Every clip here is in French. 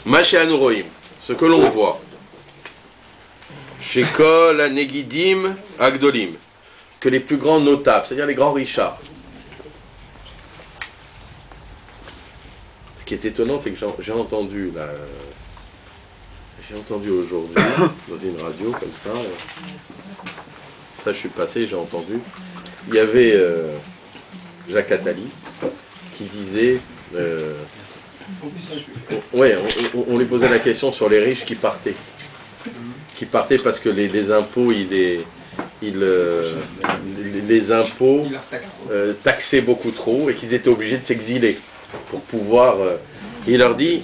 Mashéanouroïm, ce que l'on voit, chez Kol, Anegidim, Agdolim, que les plus grands notables, c'est-à-dire les grands richards. Ce qui est étonnant, c'est que j'ai entendu aujourd'hui, dans une radio comme ça je suis passé, j'ai entendu, il y avait Jacques Attali qui disait, on lui posait la question sur les riches qui partaient parce que les impôts, les impôts taxaient beaucoup trop et qu'ils étaient obligés de s'exiler pour pouvoir... il a dit,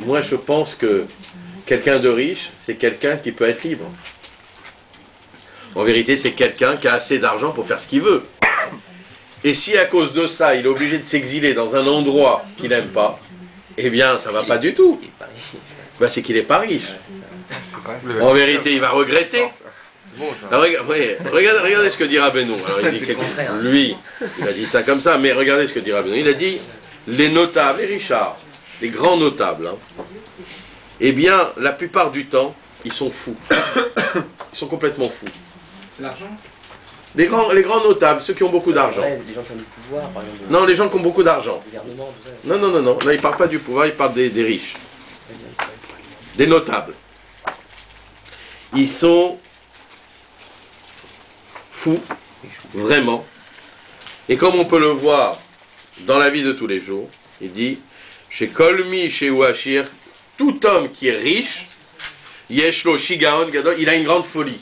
moi je pense que quelqu'un de riche, c'est quelqu'un qui peut être libre. En vérité, c'est quelqu'un qui a assez d'argent pour faire ce qu'il veut. Et si à cause de ça, il est obligé de s'exiler dans un endroit qu'il n'aime pas, eh bien, ça ne va pas du tout. Ben, c'est qu'il n'est pas riche. En vérité, il va regretter. Alors, regardez ce que dit Rabbeinu. Alors, il dit lui, il a dit ça comme ça, mais regardez ce que dit Rabbeinu. Il a dit, les notables, les richards, les grands notables, eh bien, la plupart du temps, ils sont fous. Ils sont complètement fous. L'argent ? Les grands notables, ceux qui ont beaucoup d'argent. Les gens qui ont du pouvoir, par exemple. Non, les gens qui ont beaucoup d'argent. Gouvernement, tout ça. Non, là, il ne parle pas du pouvoir, il parle des riches. Des notables. Ils sont fous, vraiment. Et comme on peut le voir dans la vie de tous les jours, il dit, chez Kolmi, chez Ouachir, tout homme qui est riche, Yeshlo Shigaon Gadol, il a une grande folie.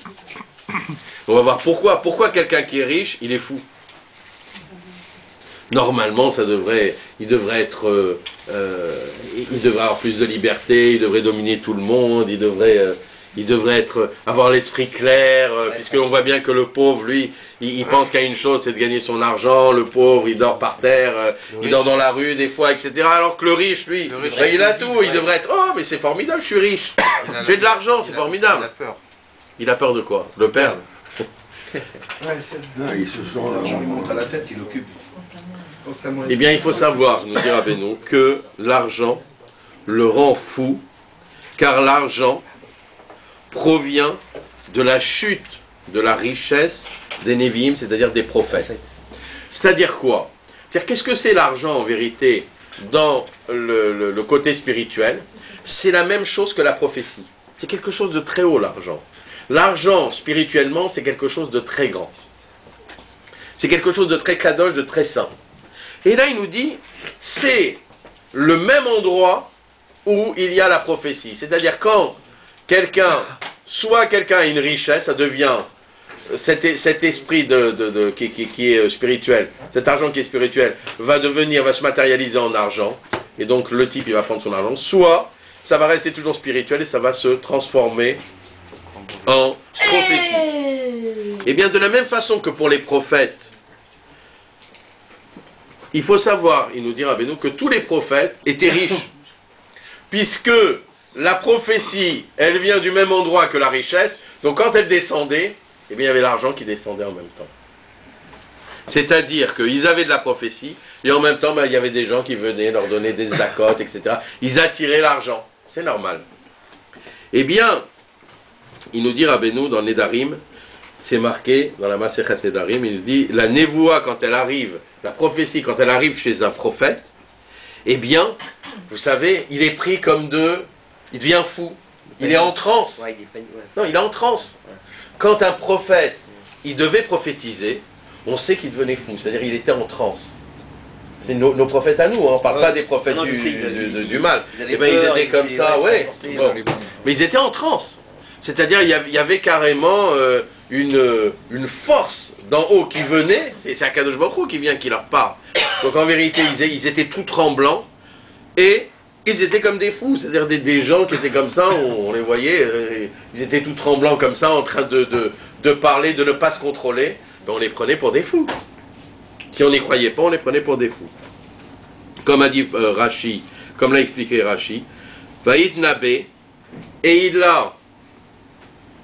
On va voir pourquoi. Pourquoi quelqu'un qui est riche, il est fou. Normalement, il devrait avoir plus de liberté, il devrait dominer tout le monde, il devrait avoir l'esprit clair, puisqu'on voit bien que le pauvre, lui, il pense qu'à une chose, c'est de gagner son argent. Le pauvre, il dort par terre, il dort dans la rue des fois, etc. Alors que le riche, lui, il a tout, il devrait être, oh, mais c'est formidable, je suis riche, j'ai de l'argent, c'est formidable. Il a peur. Il a peur de quoi? De le perdre. Il monte à la tête, il occupe. Eh bien, il faut savoir, nous dit Rabbeinu, que l'argent le rend fou, car l'argent provient de la chute de la richesse des Nevi'im, c'est-à-dire des prophètes. C'est-à-dire quoi? C'est-à-dire, qu'est-ce que c'est l'argent en vérité dans le côté spirituel? C'est la même chose que la prophétie. C'est quelque chose de très haut, l'argent. L'argent, spirituellement, c'est quelque chose de très grand. C'est quelque chose de très kadosh, de très saint. Et là, il nous dit, c'est le même endroit où il y a la prophétie. C'est-à-dire, quand soit quelqu'un a une richesse, ça devient cet esprit qui est spirituel, cet argent qui est spirituel, va se matérialiser en argent, et donc le type, il va prendre son argent, soit ça va rester toujours spirituel et ça va se transformer en prophétie. Et bien, de la même façon que pour les prophètes, il faut savoir, il nous dit Rabbeinu, que tous les prophètes étaient riches, puisque la prophétie, elle vient du même endroit que la richesse, donc quand elle descendait, eh bien, il y avait l'argent qui descendait en même temps. C'est-à-dire qu'ils avaient de la prophétie, et en même temps, il y avait des gens qui venaient leur donner des zakot, etc. Ils attiraient l'argent. C'est normal. Eh bien, il nous dit Rabbeinu dans Nedarim, c'est marqué dans la Masechet Nedarim, il nous dit, la névoua, quand elle arrive, la prophétie, quand elle arrive chez un prophète, eh bien, vous savez, il est pris comme il devient fou. Il est en transe. Non, il est en transe. Quand un prophète, il devait prophétiser, on sait qu'il devenait fou, c'est-à-dire il était en transe. C'est nos prophètes à nous, on ne parle pas des prophètes du mal. Eh bien, ils étaient comme ça, ouais. Bon. Mais ils étaient en transe. C'est-à-dire, il y avait carrément une force d'en haut qui venait, c'est Akadosh Baruch Hu qui vient, qui leur parle. Donc en vérité, ils étaient tout tremblants, et ils étaient comme des fous, c'est-à-dire des gens qui étaient comme ça, on les voyait, ils étaient tout tremblants comme ça, en train de parler, de ne pas se contrôler, ben on les prenait pour des fous. Si on n'y croyait pas, on les prenait pour des fous. Comme a dit Rashi, comme l'a expliqué Rashi, Vaïd Nabé, et il a,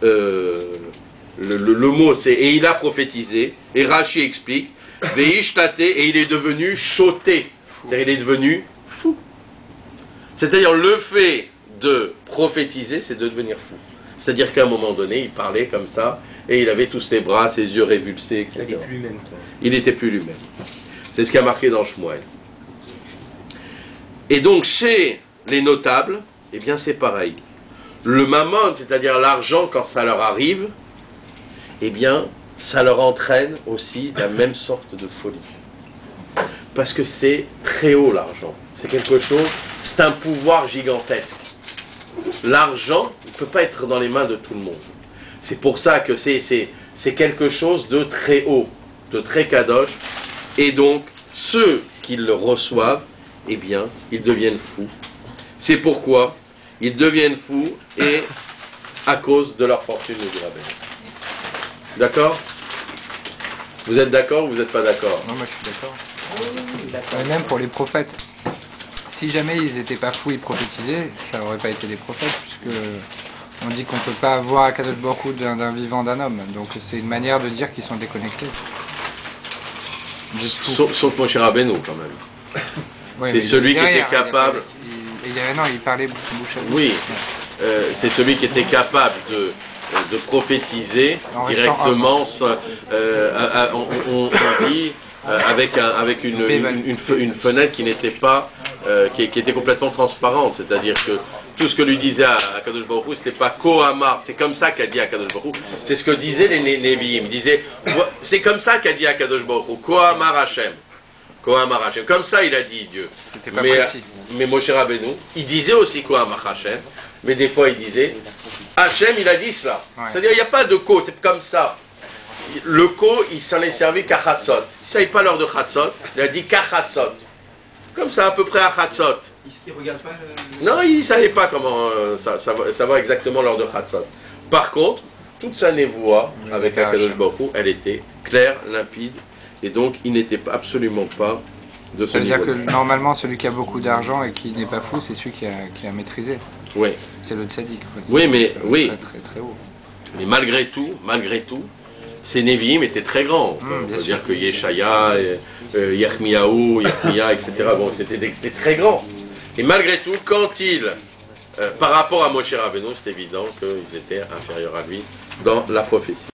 le mot c'est, et il a prophétisé, et Rashi explique, Veishtate, et il est devenu choté, c'est-à-dire il est devenu fou. C'est-à-dire le fait de prophétiser, c'est de devenir fou. C'est-à-dire qu'à un moment donné, il parlait comme ça, et il avait tous ses bras, ses yeux révulsés, etc. Il n'est plus lui-même. Il n'était plus lui-même. C'est ce qui a marqué dans Shmuel. Et donc, chez les notables, eh bien, c'est pareil. Le mammon, c'est-à-dire l'argent, quand ça leur arrive, eh bien, ça leur entraîne aussi la même sorte de folie. Parce que c'est très haut, l'argent. C'est quelque chose, c'est un pouvoir gigantesque. L'argent ne peut pas être dans les mains de tout le monde. C'est pour ça que c'est quelque chose de très haut, de très kadosh. Et donc, ceux qui le reçoivent, eh bien, ils deviennent fous. C'est pourquoi ils deviennent fous et à cause de leur fortune, nous dit Rabbeinu. D'accord? Vous êtes d'accord ou vous n'êtes pas d'accord? Non, moi je suis d'accord. Même pour les prophètes. Si jamais ils n'étaient pas fous, ils prophétisaient, ça n'aurait pas été des prophètes, puisque on dit qu'on ne peut pas voir Akadosh Baruch Hu d'un vivant d'un homme. Donc c'est une manière de dire qu'ils sont déconnectés. Sauf mon cher Rabbeinu, quand même. Ouais, c'est celui qui était capable... il parlait bouche à bouche. Oui, c'est celui qui était capable de prophétiser directement, on dit, avec une fenêtre qui n'était pas, qui était complètement transparente. C'est-à-dire que tout ce que lui disait à Kadosh Baruch Hu, c'était pas Kohamar, c'est comme ça qu'a dit à Kadosh Baruch Hu. C'est ce que disaient les Nevi'im. Ils disaient, c'est comme ça qu'a dit à Kadosh Baruch Hu, Kohamar Hashem. Kohamar Hashem. Comme ça il a dit Dieu. C'était pas précis. Mais Moshe Rabbeinu, il disait aussi Kohamar Hashem, mais des fois il disait Hachem, il a dit cela. Ouais. C'est-à-dire, il n'y a pas de ko, c'est comme ça. Le ko, il s'en est servi qu'à Chatzot. Il ne savait pas l'heure de Chatzot, il a dit qu'à Chatzot. Comme ça, à peu près à Chatzot. Il ne regarde pas Non, il ne savait pas comment savoir exactement l'heure de Chatzot. Par contre, toute sa névoie avec Akadosh Baruch Hu, elle était claire, limpide, et donc il n'était absolument pas de ce niveau. C'est-à-dire que normalement, celui qui a beaucoup d'argent et qui n'est pas fou, c'est celui qui a maîtrisé. Oui. C'est le tzaddik. Oui, mais oui. Très, très haut. Mais malgré tout, ces Nevi'im étaient très grands. On peut dire que Yeshaya, Yermiyahu, etc. Bon, c'était très grands. Et malgré tout, quand par rapport à Moshe Rabbeinu, c'est évident qu'ils étaient inférieurs à lui dans la prophétie.